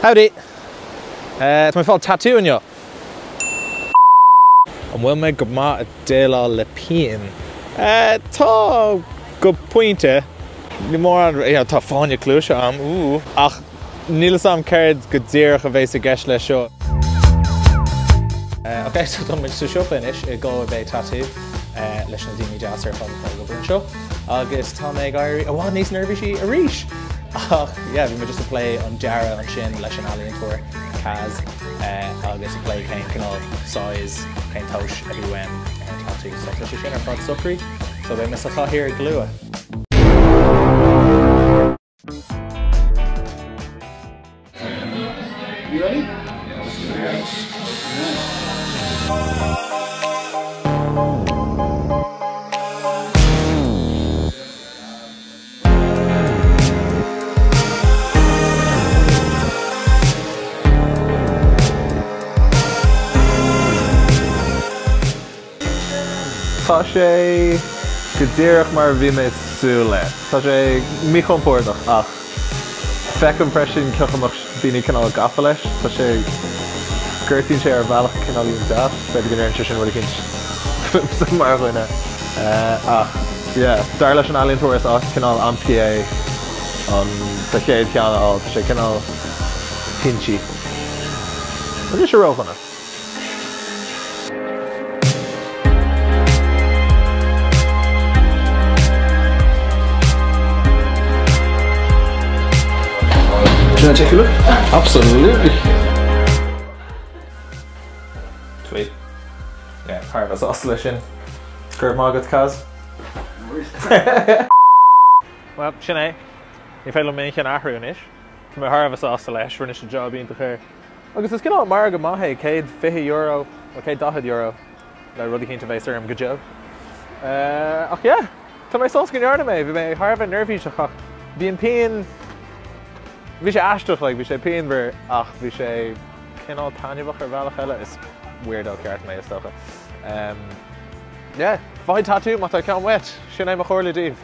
Howdy! It's my fault tattoo in you. And bhfuil me go maith a déile le pein. Tá go pointe. Ní mór tá fáinne clúise am. Ach níl sam céad go dtíreach a bhééis a gceist le seo. Ok, so tá muid sa seo inis I go a bheith tattoo leis na daoine deas ar fáil go bhfuil seo. Agus tá mé gaiirí a bhád níos nervhí a ríis. Yeah, we just play on Jara on Sheáin leis an alien tour CHÉAD agus play céin canál size céin tosh every when tattoo so tá sé sin ar fád sucrí so bheith mis a chathír glua. You ready? Tá sé go dtíreach mar bhí mé sú le. Tá sé mí compórtach ach feicim freisin ceach daoine canál gafa leis. Tá sé gurtíonn sé ar bhealach canálíon deas, beidir go sin bhfuil cinint mar chuoine. Dar leis an alien tour is as canál amsci an tá chéad ceanna tá sé canál hinchí. What is your róchanna? Can I take a look? Absolutely. Sweet. Yeah, part of us oscillation. Gurb mágad Kaz. Well, Sheáin, ní féile mé cin ahrún is. Tá mé thar of us oscillation rinne sin job íon chuir. Agus is cinál mar go maithe céad €50 or céad €10 le rudí cinnta bheith arm go job. Ach yeah, tá mé sós go nearna mé, bhí mé thar bheith nervhí se chach. Bhí an pein bhí sé aisteach le bhí sé pein bhar ach bhí sé cinál tainneamh ar bhealach eile is weirdo ceart mé is stocha. Yeah, fáid tattoo má tá ceann wet, sin é mo chóir le díobh.